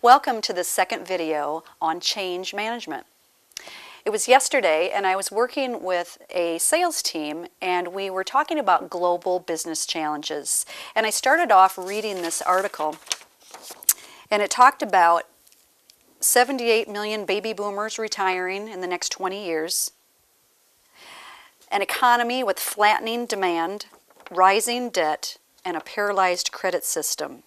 Welcome to the second video on change management. It was yesterday and I was working with a sales team and we were talking about global business challenges. And I started off reading this article and it talked about 78 million baby boomers retiring in the next 20 years, an economy with flattening demand, rising debt, and a paralyzed credit system.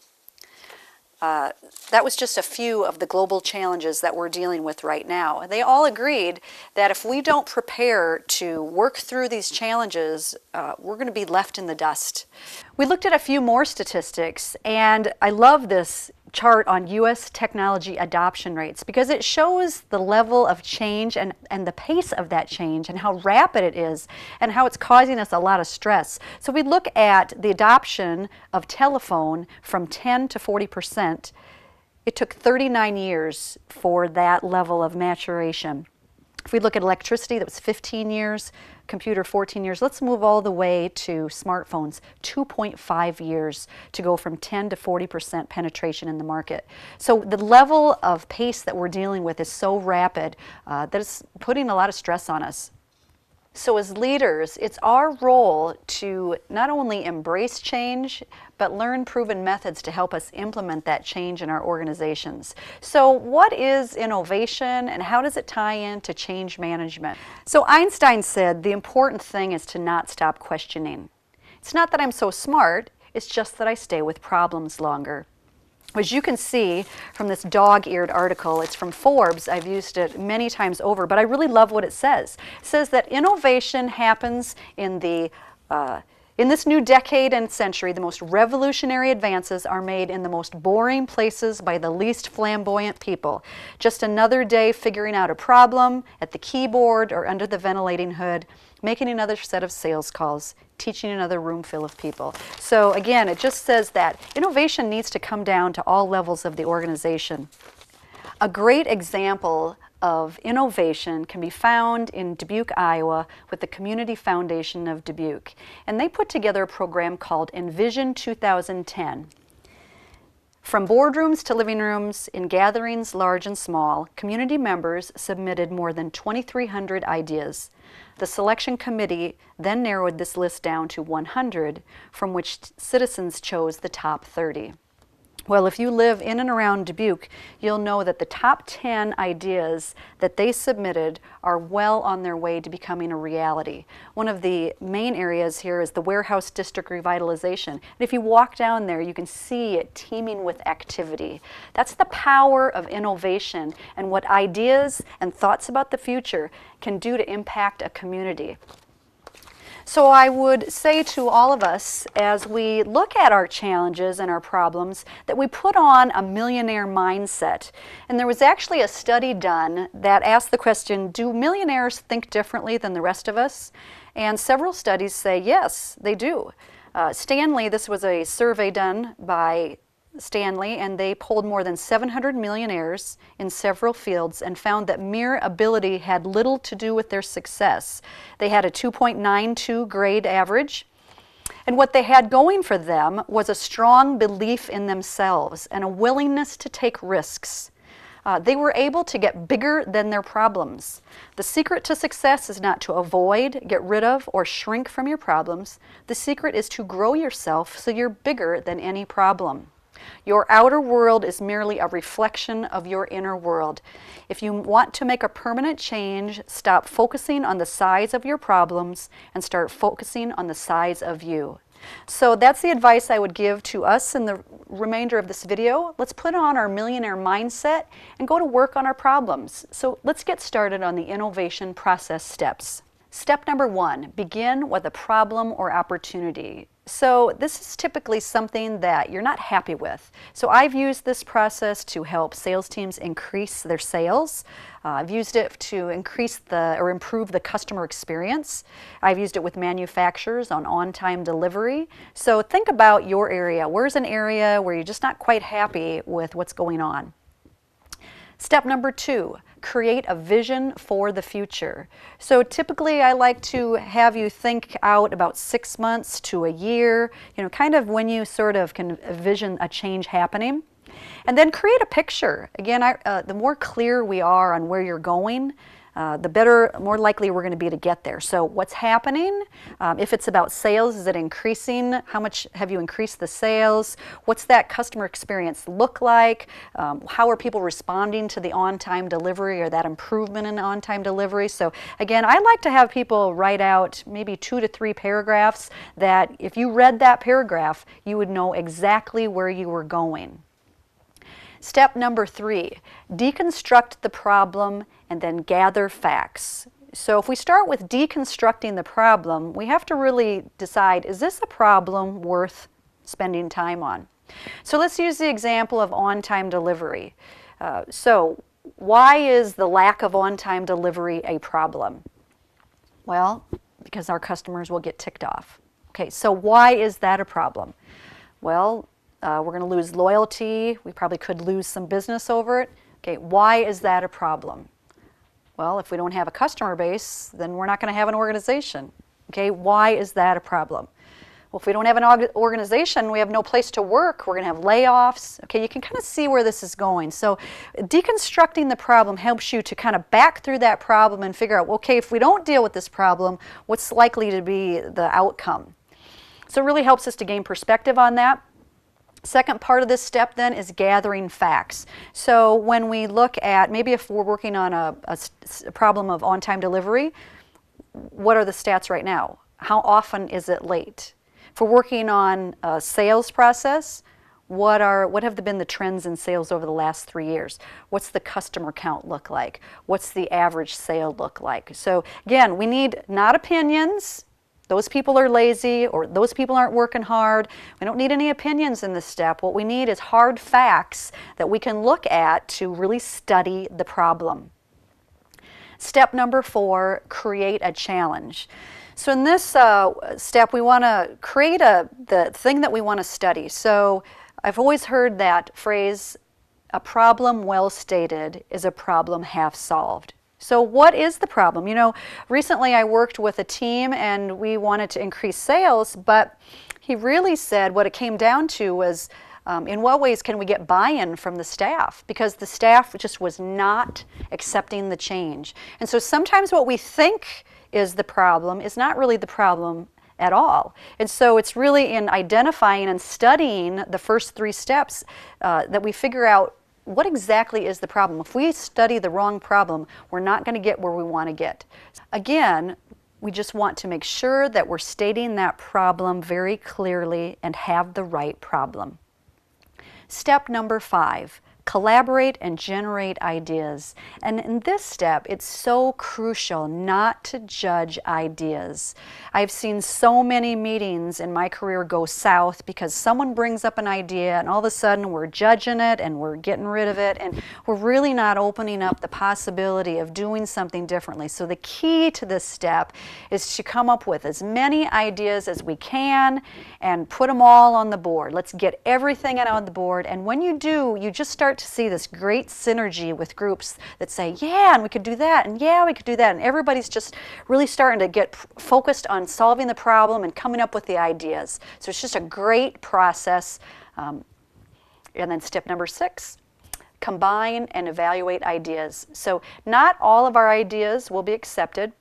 That was just a few of the global challenges that we're dealing with right now. They all agreed that if we don't prepare to work through these challenges, we're going to be left in the dust. We looked at a few more statistics, and I love this chart on U.S. technology adoption rates because it shows the level of change and the pace of that change and how rapid it is and how it's causing us a lot of stress. So we look at the adoption of telephone from 10 to 40%. It took 39 years for that level of maturation. If we look at electricity, that was 15 years, computer 14 years. Let's move all the way to smartphones, 2.5 years to go from 10 to 40% penetration in the market. So the level of pace that we're dealing with is so rapid that it's putting a lot of stress on us. So as leaders, it's our role to not only embrace change, but learn proven methods to help us implement that change in our organizations. So what is innovation and how does it tie into change management? So Einstein said the important thing is to not stop questioning. It's not that I'm so smart, it's just that I stay with problems longer. As you can see from this dog-eared article, it's from Forbes. I've used it many times over, but I really love what it says. It says that innovation happens in this new decade and century. The most revolutionary advances are made in the most boring places by the least flamboyant people. Just another day figuring out a problem at the keyboard or under the ventilating hood, making another set of sales calls, teaching another room full of people. So again, it just says that innovation needs to come down to all levels of the organization. A great example of innovation can be found in Dubuque, Iowa with the Community Foundation of Dubuque. And they put together a program called Envision 2010. From boardrooms to living rooms, in gatherings large and small, community members submitted more than 2,300 ideas. The selection committee then narrowed this list down to 100, from which citizens chose the top 30. Well, if you live in and around Dubuque, you'll know that the top 10 ideas that they submitted are well on their way to becoming a reality. One of the main areas here is the Warehouse District Revitalization. And if you walk down there, you can see it teeming with activity. That's the power of innovation and what ideas and thoughts about the future can do to impact a community. So I would say to all of us, as we look at our challenges and our problems, that we put on a millionaire mindset. And there was actually a study done that asked the question, do millionaires think differently than the rest of us? And several studies say yes, they do. Stanley, this was a survey done by Stanley, and they polled more than 700 millionaires in several fields and found that mere ability had little to do with their success. They had a 2.92 grade average, and what they had going for them was a strong belief in themselves and a willingness to take risks. They were able to get bigger than their problems. The secret to success is not to avoid, get rid of, or shrink from your problems. The secret is to grow yourself so you're bigger than any problem. Your outer world is merely a reflection of your inner world. If you want to make a permanent change, stop focusing on the size of your problems and start focusing on the size of you. So that's the advice I would give to us in the remainder of this video. Let's put on our millionaire mindset and go to work on our problems. So let's get started on the innovation process steps. Step number 1, begin with a problem or opportunity. So this is typically something that you're not happy with. So I've used this process to help sales teams increase their sales. I've used it to improve the customer experience. I've used it with manufacturers on on-time delivery. So think about your area. Where's an area where you're just not quite happy with what's going on? Step number 2, create a vision for the future. So typically I like to have you think out about 6 months to a year, kind of when you sort of can envision a change happening. And then create a picture. Again, the more clear we are on where you're going, the better, more likely we're going to be to get there. So what's happening? If it's about sales, is it increasing? How much have you increased the sales? What's that customer experience look like? How are people responding to the on-time delivery or that improvement in on-time delivery? So again, I like to have people write out maybe 2 to 3 paragraphs that if you read that paragraph, you would know exactly where you were going. Step number 3, deconstruct the problem and then gather facts. So if we start with deconstructing the problem, we have to really decide, is this a problem worth spending time on? So let's use the example of on-time delivery. So why is the lack of on-time delivery a problem? Well, because our customers will get ticked off. Okay, so why is that a problem? Well, we're going to lose loyalty. We probably could lose some business over it. Okay, why is that a problem? Well, if we don't have a customer base, then we're not going to have an organization. Okay, why is that a problem? Well, if we don't have an organization, we have no place to work. We're going to have layoffs. Okay, you can kind of see where this is going. So deconstructing the problem helps you to kind of back through that problem and figure out, okay, if we don't deal with this problem, what's likely to be the outcome? So it really helps us to gain perspective on that. Second part of this step then is gathering facts. So when we look at, maybe if we're working on a problem of on-time delivery, what are the stats right now? How often is it late? If we're working on a sales process, what have been the trends in sales over the last 3 years? What's the customer count look like? What's the average sale look like? So again, we need not opinions. Those people are lazy, or those people aren't working hard. We don't need any opinions in this step. What we need is hard facts that we can look at to really study the problem. Step number 4, create a challenge. So in this step, we want to create the thing that we want to study. So I've always heard that phrase, a problem well stated is a problem half solved. So what is the problem? You know, recently I worked with a team and we wanted to increase sales, but he really said what it came down to was in what ways can we get buy-in from the staff? Because the staff just was not accepting the change. And so sometimes what we think is the problem is not really the problem at all. And so it's really in identifying and studying the first 3 steps that we figure out what exactly is the problem. If we study the wrong problem, we're not going to get where we want to get. Again, we just want to make sure that we're stating that problem very clearly and have the right problem. Step number 5, collaborate and generate ideas. And in this step, it's so crucial not to judge ideas. I've seen so many meetings in my career go south because someone brings up an idea and all of a sudden we're judging it and we're getting rid of it and we're really not opening up the possibility of doing something differently. So the key to this step is to come up with as many ideas as we can and put them all on the board. Let's get everything on the board, and when you do, you just start to see this great synergy with groups that say, yeah, and we could do that, and yeah, we could do that, and everybody's just really starting to get focused on solving the problem and coming up with the ideas. So it's just a great process. And then step number 6, combine and evaluate ideas. So not all of our ideas will be accepted.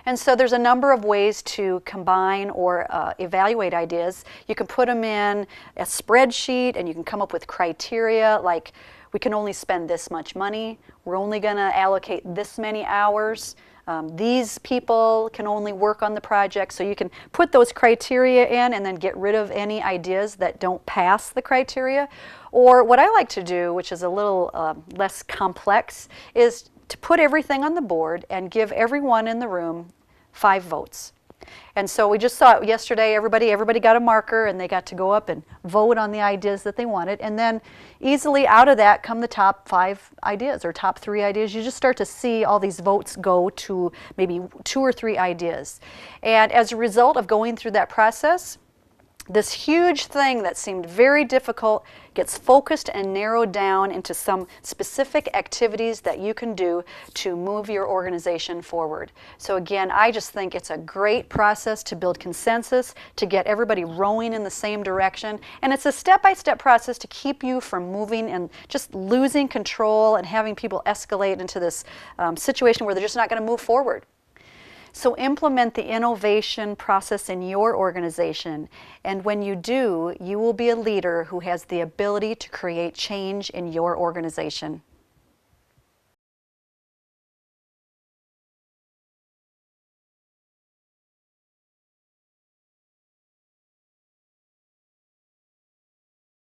And so there's a number of ways to combine or evaluate ideas. You can put them in a spreadsheet and you can come up with criteria like we can only spend this much money, we're only going to allocate this many hours, these people can only work on the project. So you can put those criteria in and then get rid of any ideas that don't pass the criteria. Or what I like to do, which is a little less complex, is to put everything on the board and give everyone in the room 5 votes. And so we just saw it yesterday, everybody got a marker and they got to go up and vote on the ideas that they wanted. And then easily out of that come the top 5 ideas or top 3 ideas. You just start to see all these votes go to maybe 2 or 3 ideas. And as a result of going through that process, This huge thing that seemed very difficult gets focused and narrowed down into some specific activities that you can do to move your organization forward. So again, I just think it's a great process to build consensus, to get everybody rowing in the same direction, and it's a step-by-step process to keep you from moving and just losing control and having people escalate into this situation where they're just not going to move forward. So implement the innovation process in your organization, and when you do, you will be a leader who has the ability to create change in your organization.